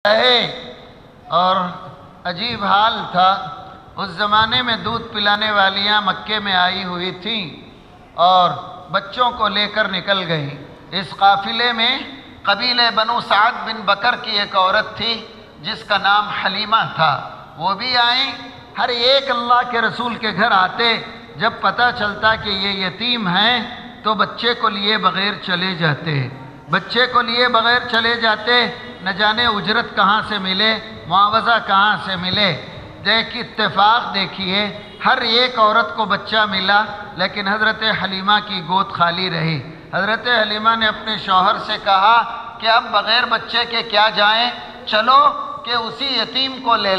ہے اور عجیب حال تھا۔ اس زمانے میں دودھ پلانے والیاں مکے میں آئی ہوئی تھیں اور بچوں کو لے کر نکل گئیں۔ اس قافلے میں قبیلہ بنو سعد بن بکر کی ایک عورت تھی جس کا نام حلیمہ تھا، وہ بھی آئیں۔ ہر ایک اللہ کے رسول کے گھر آتے، جب پتہ چلتا کہ یہ یتیم ہیں تو بچے کو لیے بغیر چلے جاتے، نہ جانے اجرت کہاں سے ملے، معاوضہ کہاں سے ملے۔ اتفاق دیکھیے، ہر ایک عورت کو بچہ ملا لیکن حضرت حلیمہ کی گود خالی رہی۔ حضرت حلیمہ نے اپنے شوہر سے کہا کہ اب بغیر بچے کے کیا جائیں، چلو کہ اسی یتیم کو لے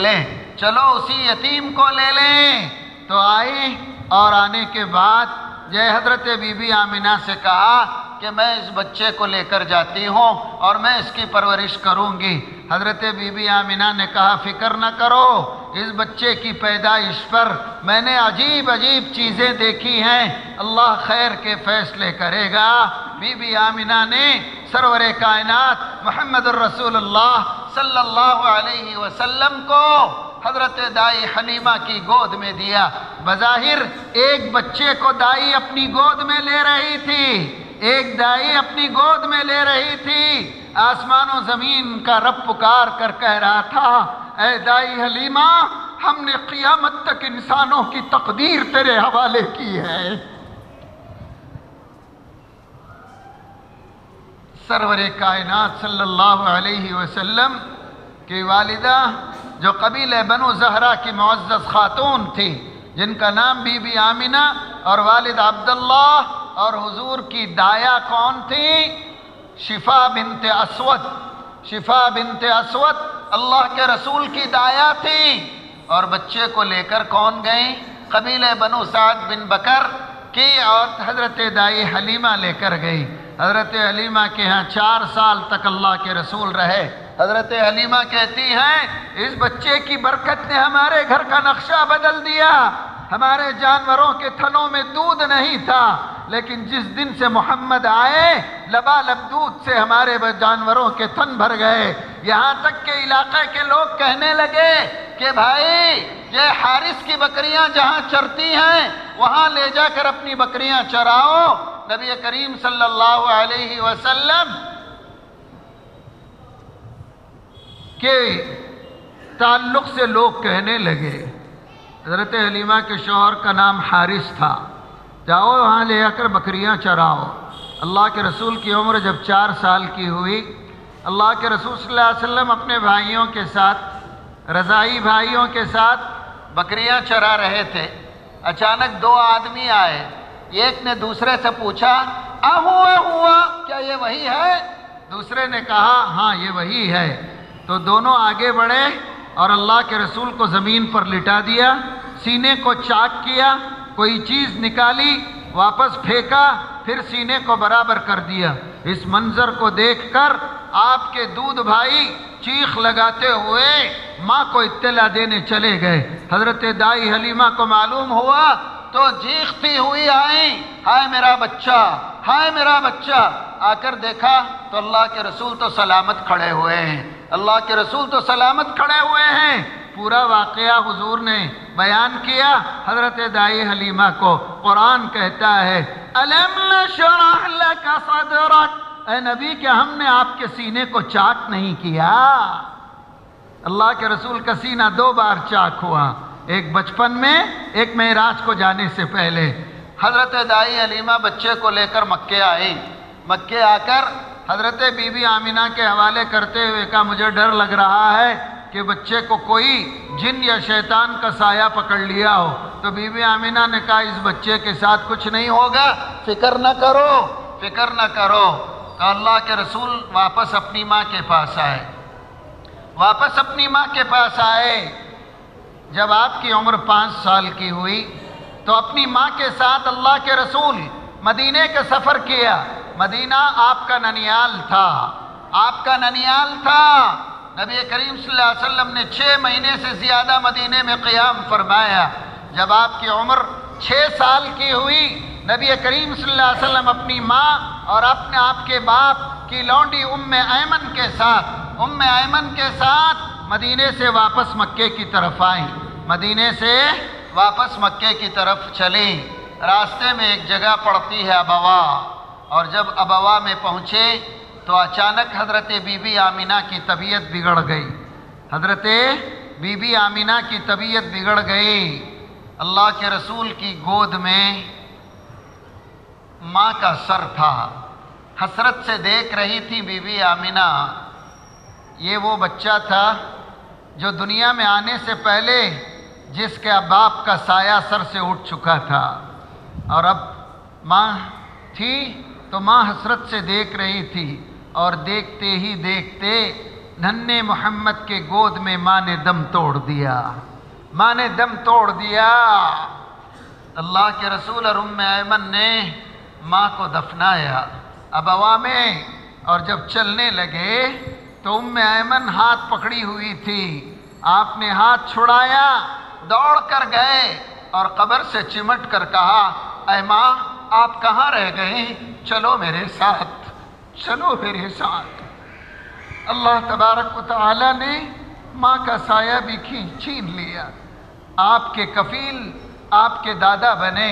لیں، تو آئی اور آنے کے بعد حضرت بی بی آمنہ سے کہا کہ میں اس بچے کو لے کر جاتی ہوں اور میں اس کی پرورش کروں گی۔ حضرت بی بی آمنہ نے کہا فکر نہ کرو، اس بچے کی پیدائش پر میں نے عجیب چیزیں دیکھی ہیں، اللہ خیر کے فیصلے کرے گا۔ بی بی آمنہ نے سرور کائنات محمد الرسول اللہ صلی اللہ علیہ وسلم کو حضرت دائی حلیمہ کی گود میں دیا۔ بظاہر ایک بچے کو دائی اپنی گود میں لے رہی تھی، آسمان و زمین کا رب پکار کر کہہ رہا تھا، اے دائی حلیمہ، ہم نے قیامت تک انسانوں کی تقدیر تیرے حوالے کی ہے۔ سرور کائنات صلی اللہ علیہ وسلم کی والدہ جو قبیلہ بنو زہرہ کی معزز خاتون تھی، جن کا نام بی بی آمنہ اور والد عبداللہ، اور حضور کی دایا کون تھی؟ شفا بنت اسود اللہ کے رسول کی دایا تھی۔ اور بچے کو لے کر کون گئیں؟ قبیلہ بنو سعد بن بکر کی اور حضرت دائی حلیمہ لے کر گئی۔ حضرت حلیمہ کے ہاں 4 سال تک اللہ کے رسول رہے۔ حضرت حلیمہ کہتی ہیں اس بچے کی برکت نے ہمارے گھر کا نقشہ بدل دیا۔ ہمارے جانوروں کے تھنوں میں دودھ نہیں تھا، لیکن جس دن سے محمد آئے لبالب دودھ سے ہمارے جانوروں کے تھن بھر گئے۔ یہاں تک کہ علاقے کے لوگ کہنے لگے کہ بھائی یہ حارث کی بکریاں جہاں چرتی ہیں وہاں لے جا کر اپنی بکریاں چراؤ۔ نبی کریم صلی اللہ علیہ وسلم کے تعلق سے لوگ کہنے لگے، حضرت حلیمہ کے شوہر کا نام حارث تھا، جاؤ وہاں لے آ کر بکریاں چراؤ۔ اللہ کے رسول کی عمر جب 4 سال کی ہوئی، اللہ کے رسول صلی اللہ علیہ وسلم اپنے بھائیوں کے ساتھ، رضائی بھائیوں کے ساتھ بکریاں چرا رہے تھے۔ اچانک 2 آدمی آئے، ایک نے دوسرے سے پوچھا ہوا کیا یہ وہی ہے؟ دوسرے نے کہا ہاں یہ وہی ہے۔ تو دونوں آگے بڑھے اور اللہ کے رسول کو زمین پر لٹا دیا، سینے کو چاک کیا، کوئی چیز نکالی، واپس پھینکا، پھر سینے کو برابر کر دیا۔ اس منظر کو دیکھ کر آپ کے دودھ بھائی چیخ لگاتے ہوئے ماں کو اطلاع دینے چلے گئے۔ حضرت دائی حلیمہ کو معلوم ہوا تو چیختی ہوئی آئیں، ہائے میرا بچہ، ہائے میرا بچہ۔ آ کر دیکھا تو اللہ کے رسول تو سلامت کھڑے ہوئے ہیں۔ پورا واقعہ حضور نے بیان کیا حضرت دائی حلیمہ کو۔ قرآن کہتا ہے أَلَمْ نَشْرَحْ لَكَ صَدْرَكَ، اے نبی کیا ہم نے آپ کے سینے کو چاک نہیں کیا؟ اللہ کے رسول کا سینہ 2 بار چاک ہوا، ایک بچپن میں، ایک معراج کو جانے سے پہلے۔ حضرت دائی حلیمہ بچے کو لے کر مکے آئی۔ مکے آ کر حضرت بی بی آمنہ کے حوالے کرتے ہوئے کہا مجھے ڈر لگ رہا ہے کہ بچے کو کوئی جن یا شیطان کا سایہ پکڑ لیا ہو۔ تو بی بی آمنہ نے کہا اس بچے کے ساتھ کچھ نہیں ہوگا، فکر نہ کرو۔ تو اللہ کے رسول واپس اپنی ماں کے پاس آئے۔ جب آپ کی عمر 5 سال کی ہوئی تو اپنی ماں کے ساتھ اللہ کے رسول مدینے کا سفر کیا۔ مدینہ آپ کا ننیال تھا۔ نبی کریم صلی اللہ علیہ وسلم نے 6 مہینے سے زیادہ مدینے میں قیام فرمایا۔ جب آپ کی عمر 6 سال کی ہوئی، نبی کریم صلی اللہ علیہ وسلم اپنی ماں اور آپ کے باپ کی لونڈی ام ایمن کے ساتھ ام ایمن کے ساتھ مدینے سے واپس مکے کی طرف آئیں، مدینے سے واپس مکے کی طرف چلیں۔ راستے میں ایک جگہ پڑتی ہے ابوا، اور جب ابوا میں پہنچے تو اچانک حضرت بی بی آمینہ کی طبیعت بگڑ گئی، حضرت بی بی آمینہ کی طبیعت بگڑ گئی۔ اللہ کے رسول کی گود میں ماں کا سر تھا، حسرت سے دیکھ رہی تھی بی بی آمینہ۔ یہ وہ بچہ تھا جو دنیا میں آنے سے پہلے جس کے باپ کا سایہ سر سے اٹھ چکا تھا، اور اب ماں تھی تو ماں حسرت سے دیکھ رہی تھی، اور دیکھتے ہی دیکھتے ننھے محمد کے گود میں ماں نے دم توڑ دیا، ماں نے دم توڑ دیا۔ اللہ کے رسول اور ام ایمن نے ماں کو دفنایا ابوا میں، اور جب چلنے لگے تو ام ایمن ہاتھ پکڑی ہوئی تھی، آپ نے ہاتھ چھڑایا، دوڑ کر گئے اور قبر سے چمٹ کر کہا، اے ماں آپ کہاں رہ گئے؟ چلو میرے ساتھ، چلو میرے ساتھ۔ اللہ تبارک و تعالی نے ماں کا سایہ بھی چھین لیا۔ آپ کے کفیل آپ کے دادا بنے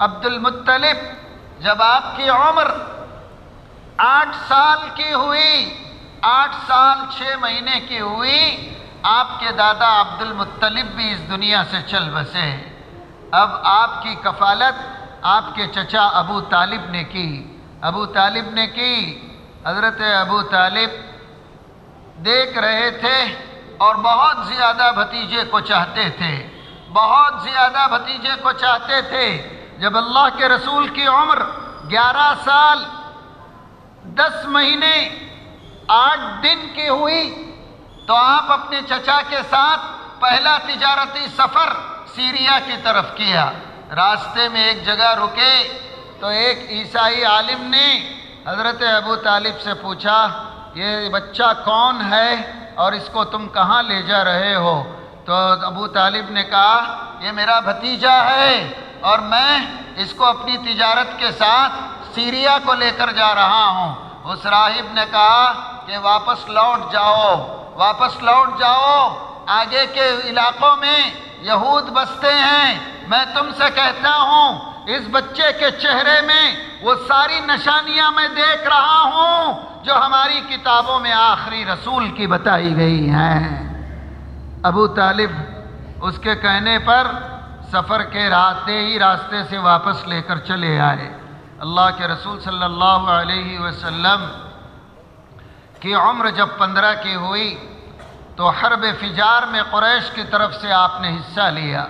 عبد المطلب۔ جب آپ کی عمر 8 سال کی ہوئی، 8 سال 6 مہینے کی ہوئی، آپ کے دادا عبد المطلب بھی اس دنیا سے چل بسے۔ اب آپ کی کفالت آپ کے چچا ابو طالب نے کی، ابو طالب نے کی۔ حضرت ابو طالب دیکھ رہے تھے اور بہت زیادہ بھتیجے کو چاہتے تھے، بہت زیادہ بھتیجے کو چاہتے تھے۔ جب اللہ کے رسول کی عمر 11 سال 10 مہینے 8 دن کی ہوئی تو آپ اپنے چچا کے ساتھ پہلا تجارتی سفر سیریا کی طرف کیا۔ راستے میں ایک جگہ رکے تو ایک عیسائی عالم نے حضرت ابو طالب سے پوچھا، یہ بچہ کون ہے اور اس کو تم کہاں لے جا رہے ہو؟ تو ابو طالب نے کہا، یہ میرا بھتیجا ہے اور میں اس کو اپنی تجارت کے ساتھ سیریا کو لے کر جا رہا ہوں۔ اس راہب نے کہا کہ واپس لوٹ جاؤ، واپس لوٹ جاؤ، آگے کے علاقوں میں یہود بستے ہیں۔ میں تم سے کہتا ہوں اس بچے کے چہرے میں وہ ساری نشانیاں میں دیکھ رہا ہوں جو ہماری کتابوں میں آخری رسول کی بتائی گئی ہیں۔ ابو طالب اس کے کہنے پر سفر کے راستے سے واپس لے کر چلے آئے۔ اللہ کے رسول صلی اللہ علیہ وسلم کی عمر جب 15 کی ہوئی تو حرب فجار میں قریش کی طرف سے آپ نے حصہ لیا۔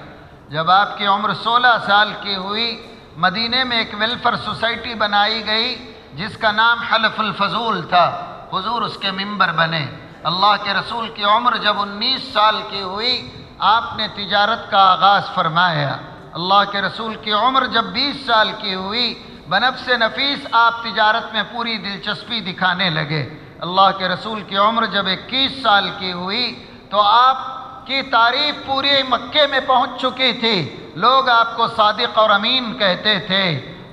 جب آپ کی عمر 16 سال کی ہوئی، مدینے میں ایک ویلفیئر سوسائٹی بنائی گئی جس کا نام حلف الفضول تھا، حضور اس کے ممبر بنے۔ اللہ کے رسول کی عمر جب 19 سال کی ہوئی، آپ نے تجارت کا آغاز فرمایا۔ اللہ کے رسول کی عمر جب 20 سال کی ہوئی، بنفس نفیس آپ تجارت میں پوری دلچسپی دکھانے لگے۔ اللہ کے رسول کی عمر جب 21 سال کی ہوئی تو آپ کی تعریف پورے مکے میں پہنچ چکی تھی، لوگ آپ کو صادق اور امین کہتے تھے،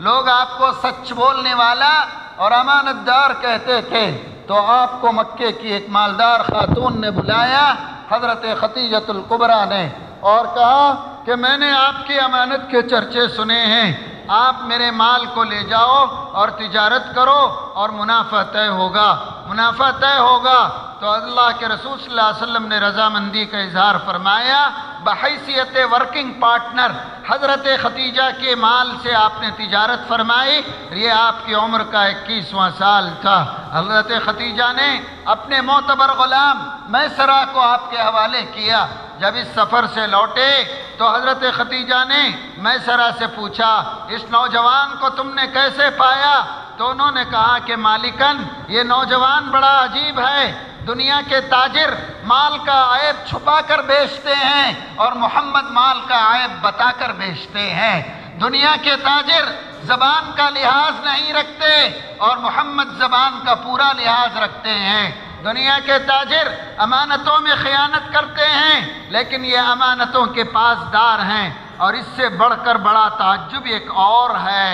لوگ آپ کو سچ بولنے والا اور امانت دار کہتے تھے۔ تو آپ کو مکے کی ایک مالدار خاتون نے بلایا، حضرت خدیجۃ الکبریٰ نے، اور کہا کہ میں نے آپ کی امانت کے چرچے سنے ہیں، آپ میرے مال کو لے جاؤ اور تجارت کرو اور منافع طے ہوگا، منافع طے ہوگا۔ تو اللہ کے رسول صلی اللہ علیہ وسلم نے رضامندی کا اظہار فرمایا۔ بحیثیت ورکنگ پارٹنر حضرت خدیجہ کے مال سے آپ نے تجارت فرمائی۔ یہ آپ کی عمر کا 21واں سال تھا۔ حضرت خدیجہ نے اپنے معتبر غلام میسرہ کو آپ کے حوالے کیا۔ جب اس سفر سے لوٹے تو حضرت خدیجہ نے میسرہ سے پوچھا، اس نوجوان کو تم نے کیسے پایا؟ تو انہوں نے کہا کہ مالکن یہ نوجوان بڑا عجیب ہے، دنیا کے تاجر مال کا عیب چھپا کر بیچتے ہیں اور محمد مال کا عیب بتا کر بیچتے ہیں۔ دنیا کے تاجر زبان کا لحاظ نہیں رکھتے اور محمد زبان کا پورا لحاظ رکھتے ہیں۔ دنیا کے تاجر امانتوں میں خیانت کرتے ہیں لیکن یہ امانتوں کے پاسدار ہیں، اور اس سے بڑھ کر بڑا تعجب ایک اور ہے۔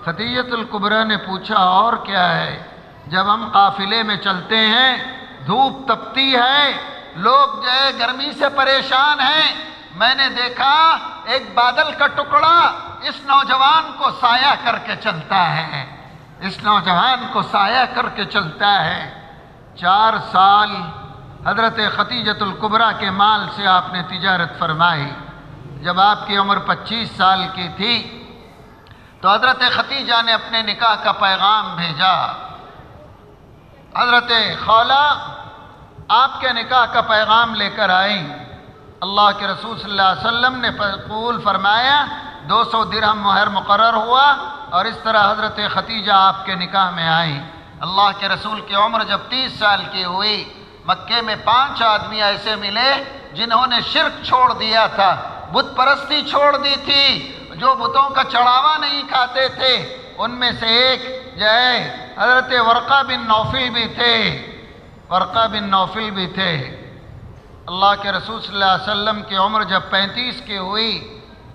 خدیجۃ الکبریٰ نے پوچھا اور کیا ہے؟ جب ہم قافلے میں چلتے ہیں، دھوپ تپتی ہے، لوگ جو ہے گرمی سے پریشان ہیں، میں نے دیکھا ایک بادل کا ٹکڑا اس نوجوان کو سایہ کر کے چلتا ہے، اس نوجوان کو سایہ کر کے چلتا ہے۔ 4 سال حضرت خدیجۃ الکبریٰ کے مال سے آپ نے تجارت فرمائی۔ جب آپ کی عمر 25 سال کی تھی تو حضرت خدیجہ نے اپنے نکاح کا پیغام بھیجا۔ حضرت خولہ آپ کے نکاح کا پیغام لے کر آئیں۔ اللہ کے رسول صلی اللہ علیہ وسلم نے قبول فرمایا، 200 درہم مہر مقرر ہوا، اور اس طرح حضرت خدیجہ آپ کے نکاح میں آئیں۔ اللہ کے رسول کی عمر جب 30 سال کی ہوئی، مکے میں 5 آدمی ایسے ملے جنہوں نے شرک چھوڑ دیا تھا، بت پرستی چھوڑ دی تھی، جو بتوں کا چڑھاوا نہیں کھاتے تھے۔ ان میں سے ایک جو ہے حضرت ورقہ بن نوفل بھی تھے، ورقہ بن نوفل بھی تھے۔ اللہ کے رسول صلی اللہ علیہ وسلم کی عمر جب 35 کی ہوئی،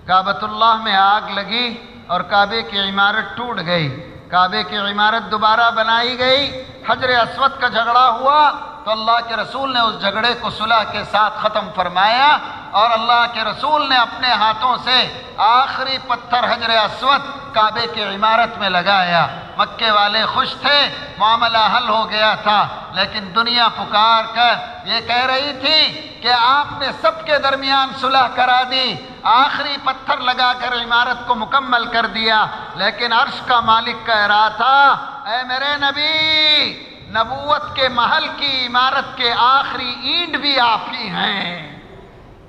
کعبۃ اللہ میں آگ لگی اور کعبے کی عمارت ٹوٹ گئی، کعبے کی عمارت دوبارہ بنائی گئی، حجر اسود کا جھگڑا ہوا تو اللہ کے رسول نے اس جھگڑے کو صلح کے ساتھ ختم فرمایا، اور اللہ کے رسول نے اپنے ہاتھوں سے آخری پتھر حجر اسود کعبے کی عمارت میں لگایا۔ مکے والے خوش تھے، معاملہ حل ہو گیا تھا، لیکن دنیا پکار کر یہ کہہ رہی تھی کہ آپ نے سب کے درمیان صلح کرا دی، آخری پتھر لگا کر عمارت کو مکمل کر دیا، لیکن عرش کا مالک کہہ رہا تھا، اے میرے نبی، نبوت کے محل کی عمارت کے آخری اینٹ بھی آپ ہی ہیں،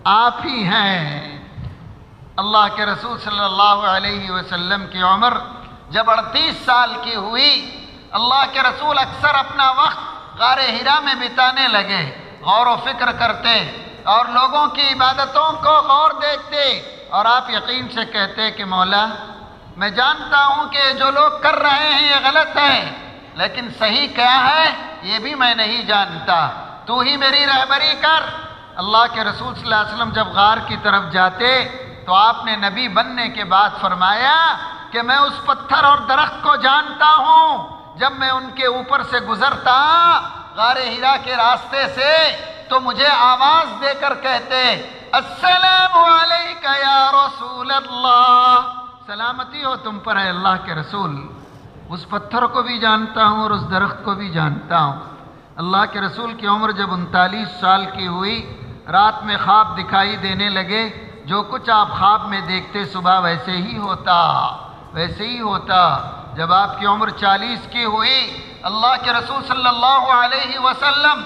آپ ہی ہیں۔ اللہ کے رسول صلی اللہ علیہ وسلم کی عمر جب 38 سال کی ہوئی، اللہ کے رسول اکثر اپنا وقت غار حرا میں بتانے لگے، غور و فکر کرتے اور لوگوں کی عبادتوں کو غور دیکھتے، اور آپ یقین سے کہتے کہ مولا، میں جانتا ہوں کہ جو لوگ کر رہے ہیں یہ غلط ہے، لیکن صحیح کیا ہے یہ بھی میں نہیں جانتا، تو ہی میری رہبری کر۔ اللہ کے رسول صلی اللہ علیہ وسلم جب غار کی طرف جاتے تو آپ نے نبی بننے کے بعد فرمایا کہ میں اس پتھر اور درخت کو جانتا ہوں، جب میں ان کے اوپر سے گزرتا غار حرا کے راستے سے تو مجھے آواز دے کر کہتے، السلام علیک یا رسول اللہ، سلامتی ہو تم پر اے اللہ کے رسول۔ اس پتھر کو بھی جانتا ہوں اور اس درخت کو بھی جانتا ہوں۔ اللہ کے رسول کی عمر جب 39 سال کی ہوئی، رات میں خواب دکھائی دینے لگے، جو کچھ آپ خواب میں دیکھتے صبح ویسے ہی ہوتا، ویسے ہی ہوتا۔ جب آپ کی عمر 40 کی ہوئی، اللہ کے رسول صلی اللہ علیہ وسلم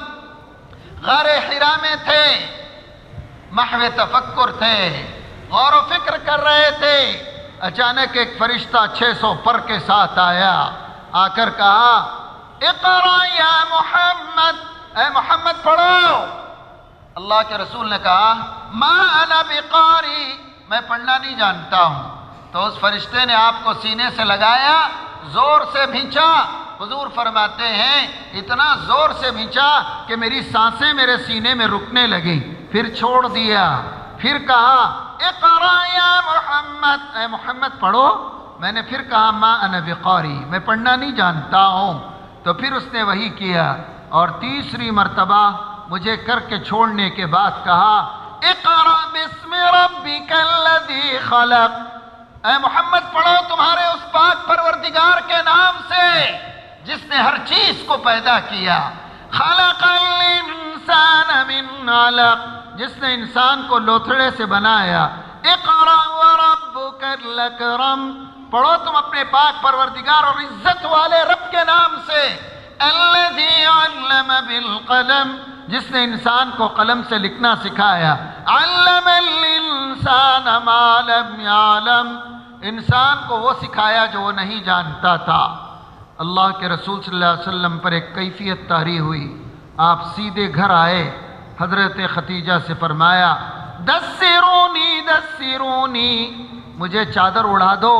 غار حرا میں تھے، محو تفکر تھے، غور و فکر کر رہے تھے۔ اچانک ایک فرشتہ 600 پر کے ساتھ آیا، آ کر کہا، اقرأ یا محمد، اے محمد پڑھو۔ اللہ کے رسول نے کہا، ما انا بقاری، میں پڑھنا نہیں جانتا ہوں۔ تو اس فرشتے نے آپ کو سینے سے لگایا، زور سے بھینچا۔ حضور فرماتے ہیں اتنا زور سے بھینچا کہ میری سانسیں میرے سینے میں رکنے لگیں، پھر چھوڑ دیا، پھر کہا، اقرأ یا محمد، اے محمد پڑھو۔ میں نے پھر کہا، ما انا بقاری، میں پڑھنا نہیں جانتا ہوں۔ تو پھر اس نے وہی کیا، اور تیسری مرتبہ مجھے کر کے چھوڑنے کے بعد کہا، اقرأ باسم ربک الذی خلق، اے محمد پڑھو تمہارے اس پاک پروردگار کے نام سے جس نے ہر چیز کو پیدا کیا، خلق الانسان من علق، جس نے انسان کو لوتھڑے سے بنایا، اقرأ وربک الاکرم، پڑھو تم اپنے پاک پروردگار اور عزت والے رب کے نام سے، الذی علم بالقلم، جس نے انسان کو قلم سے لکھنا سکھایا، علم الانسان ما لم یعلم، انسان کو وہ سکھایا جو وہ نہیں جانتا تھا۔ اللہ کے رسول صلی اللہ علیہ وسلم پر ایک کیفیت طاری ہوئی، آپ سیدھے گھر آئے، حضرت خدیجہ سے فرمایا، دثرونی دثرونی، مجھے چادر اڑا دو،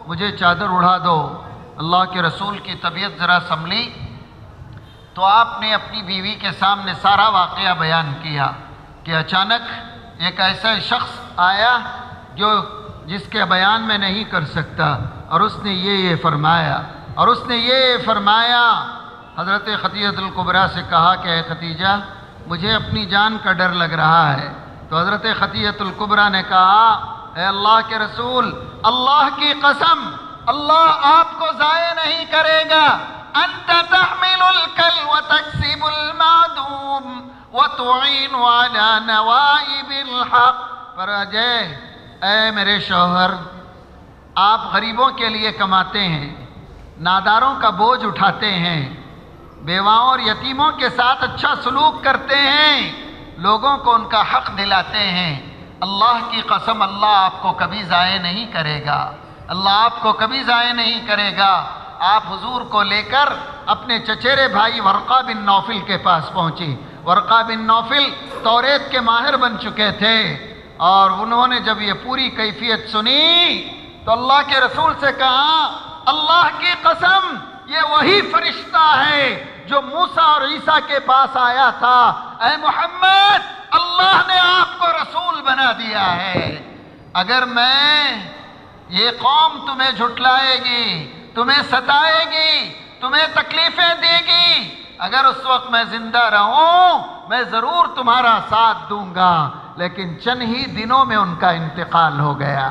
مجھے چادر اڑا دو۔ اللہ کے رسول کی طبیعت ذرا سنبھلی تو آپ نے اپنی بیوی کے سامنے سارا واقعہ بیان کیا کہ اچانک ایک ایسا شخص آیا جس کے بیان میں نہیں کر سکتا، اور اس نے یہ فرمایا، اور اس نے یہ فرمایا۔ حضرت خدیجہ الکبریٰ سے کہا کہ اے خدیجہ مجھے اپنی جان کا ڈر لگ رہا ہے۔ تو حضرت خدیجہ الکبریٰ نے کہا اے اللہ کے رسول، اللہ کی قسم اللہ آپ کو ضائع نہیں کرے گا۔ انت تحمل الکل وتکسب المعدوم وتعین علی نوائب الحق۔ فرمایا اے میرے شوہر، آپ غریبوں کے لیے کماتے ہیں، ناداروں کا بوجھ اٹھاتے ہیں، بیواؤں اور یتیموں کے ساتھ اچھا سلوک کرتے ہیں، لوگوں کو ان کا حق دلاتے ہیں۔ اللہ کی قسم اللہ آپ کو کبھی ضائع نہیں کرے گا، اللہ آپ کو کبھی ضائع نہیں کرے گا۔ آپ حضور کو لے کر اپنے چچیرے بھائی ورقہ بن نوفل کے پاس پہنچی۔ ورقہ بن نوفل توریت کے ماہر بن چکے تھے، اور انہوں نے جب یہ پوری کیفیت سنی تو اللہ کے رسول سے کہا اللہ کی قسم یہ وہی فرشتہ ہے جو موسیٰ اور عیسیٰ کے پاس آیا تھا۔ اے محمد، اللہ نے آپ کو رسول بنا دیا ہے۔ اگر یہ قوم تمہیں جھٹلائے گی، تمہیں ستائے گی، تمہیں تکلیفیں دے گی، اگر اس وقت میں زندہ رہوں میں ضرور تمہارا ساتھ دوں گا۔ لیکن چند ہی دنوں میں ان کا انتقال ہو گیا۔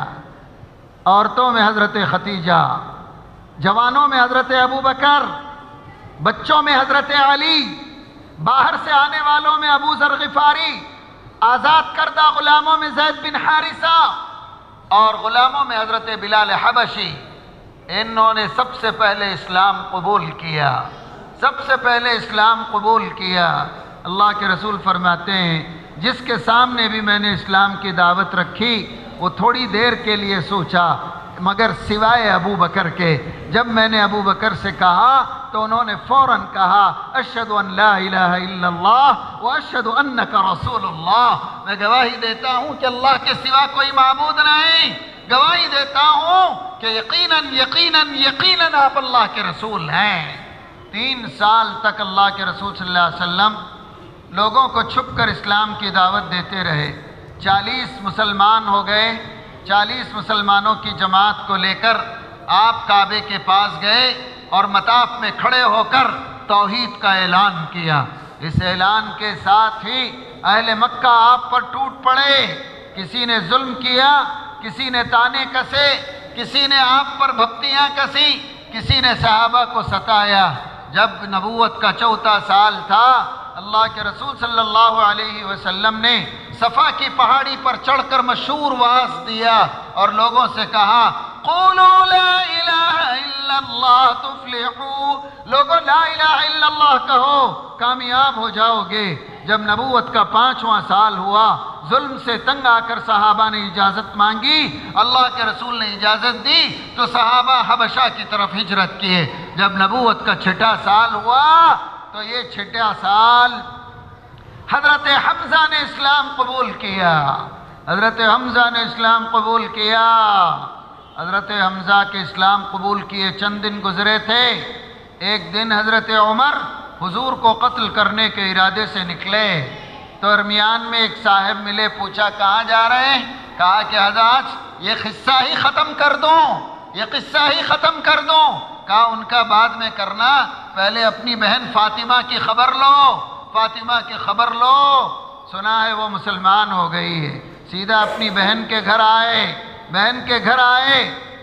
عورتوں میں حضرت خدیجہ، جوانوں میں حضرت ابوبکر، بچوں میں حضرت علی، باہر سے آنے والوں میں ابو ذر غفاری، آزاد کردہ غلاموں میں زید بن حارثہ، اور غلاموں میں حضرت بلال حبشی۔ انہوں نے سب سے پہلے اسلام قبول کیا، سب سے پہلے اسلام قبول کیا۔ اللہ کے رسول فرماتے ہیں جس کے سامنے بھی میں نے اسلام کی دعوت رکھی وہ تھوڑی دیر کے لیے سوچا، مگر سوائے ابو بکر کے۔ جب میں نے ابو بکر سے کہا تو انہوں نے فوراً کہا اشہد ان لا الہ الا اللہ واشہد انک رسول اللہ۔ میں گواہی دیتا ہوں کہ اللہ کے سوا کوئی معبود نہیں، گواہی دیتا ہوں کہ یقیناً یقیناً یقیناً آپ اللہ کے رسول ہیں۔ 3 سال تک اللہ کے رسول صلی اللہ علیہ وسلم لوگوں کو چھپ کر اسلام کی دعوت دیتے رہے۔ 40 مسلمان ہو گئے۔ 40 مسلمانوں کی جماعت کو لے کر آپ کعبے کے پاس گئے اور مطاف میں کھڑے ہو کر توحید کا اعلان کیا۔ اس اعلان کے ساتھ ہی اہل مکہ آپ پر ٹوٹ پڑے۔ کسی نے ظلم کیا، کسی نے تانے کسے، کسی نے آپ پر بھپتیاں کسی، کسی نے صحابہ کو ستایا۔ جب نبوت کا 4واں سال تھا اللہ کے رسول صلی اللہ علیہ وسلم نے صفا کی پہاڑی پر چڑھ کر مشہور وعظ دیا اور لوگوں سے کہا قولوا لا الہ الا اللہ تفلحوا، لوگوں لا الہ الا اللہ کہو کامیاب ہو جاؤ گے۔ جب نبوت کا 5واں سال ہوا، ظلم سے تنگ آ کر صحابہ نے اجازت مانگی، اللہ کے رسول نے اجازت دی تو صحابہ حبشہ کی طرف ہجرت کیے۔ جب نبوت کا 6واں سال ہوا تو یہ 6واں سال حضرت حمزہ نے اسلام قبول کیا۔ حضرت حمزہ نے اسلام قبول کیا۔ حضرت حمزہ کے اسلام قبول کیے چند دن گزرے تھے، ایک دن حضرت عمر حضور کو قتل کرنے کے ارادے سے نکلے۔ درمیان میں ایک صاحب ملے، پوچھا کہاں جا رہے ہیں؟ کہا کہ حضرت یہ قصہ ہی ختم کر دوں، یہ قصہ ہی ختم کر دوں۔ کہا ان کا بعد میں کرنا، پہلے اپنی بہن فاطمہ کی خبر لو، فاطمہ کی خبر لو، سنا ہے وہ مسلمان ہو گئی ہے۔ سیدھا اپنی بہن کے گھر آئے، بہن کے گھر آئے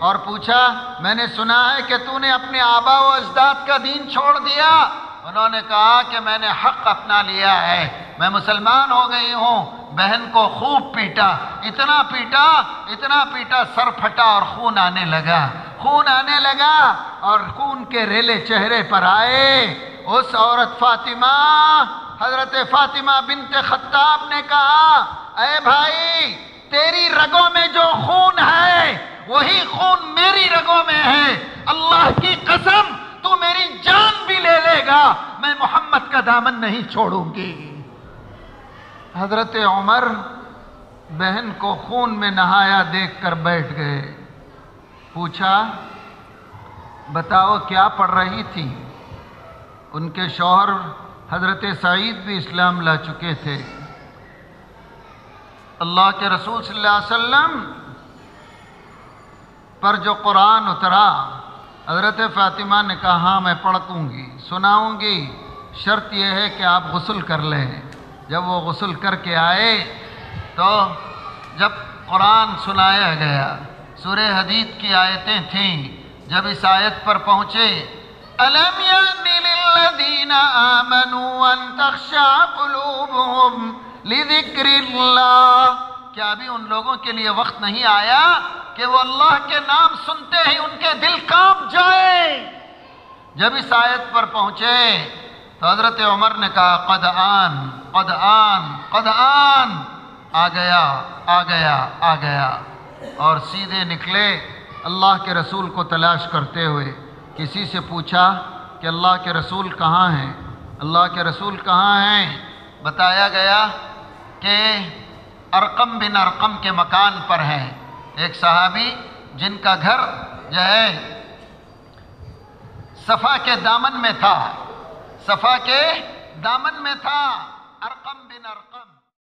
اور پوچھا میں نے سنا ہے کہ تو نے اپنے آبا و اجداد کا دین چھوڑ دیا۔ انہوں نے کہا کہ میں نے حق اپنا لیا ہے، میں مسلمان ہو گئی ہوں۔ بہن کو خوب پیٹا، اتنا پیٹا اتنا پیٹا، سر پھٹا اور خون آنے لگا، خون آنے لگا اور خون کے ریلے چہرے پر آئے۔ اس عورت فاطمہ، حضرت فاطمہ بنت خطاب نے کہا اے بھائی تیری رگوں میں جو خون ہے وہی خون میری رگوں میں ہے، اللہ کی قسم تو میری جان بھی لے لے گا میں محمد کا دامن نہیں چھوڑوں گی۔ حضرت عمر بہن کو خون میں نہایا دیکھ کر بیٹھ گئے۔ پوچھا بتاؤ کیا پڑھ رہی تھی؟ ان کے شوہر حضرت سعید بھی اسلام لا چکے تھے۔ اللہ کے رسول صلی اللہ علیہ وسلم پر جو قرآن اترا حضرت فاطمہ نے کہا ہاں میں پڑھ دوں گی، سناؤں گی، شرط یہ ہے کہ آپ غسل کر لیں۔ جب وہ غسل کر کے آئے تو جب قرآن سنایا گیا، سورہ حدید کی آیتیں تھیں، جب اس آیت پر پہنچے أَلَمْ يَأْنِ لِلَّذِينَ آمَنُوا أَن تَخْشَعَ قُلُوبُهُمْ لِذِكْرِ اللَّهِ، کیا ابھی ان لوگوں کے لیے وقت نہیں آیا کہ وہ اللہ کے نام سنتے ہی ان کے دل کانپ جائے؟ جب اس آیت پر پہنچے تو حضرت عمر نے کہا قد آن قد آن قد آن، آ گیا آ گیا آ گیا، اور سیدھے نکلے اللہ کے رسول کو تلاش کرتے ہوئے۔ کسی سے پوچھا کہ اللہ کے رسول کہاں ہیں، اللہ کے رسول کہاں ہیں؟ بتایا گیا کہ ارقم بن ارقم کے مکان پر ہیں، ایک صحابی جن کا گھر جو ہے صفا کے دامن میں تھا، صفا کے دامن میں تھا ارقم بن ارقم۔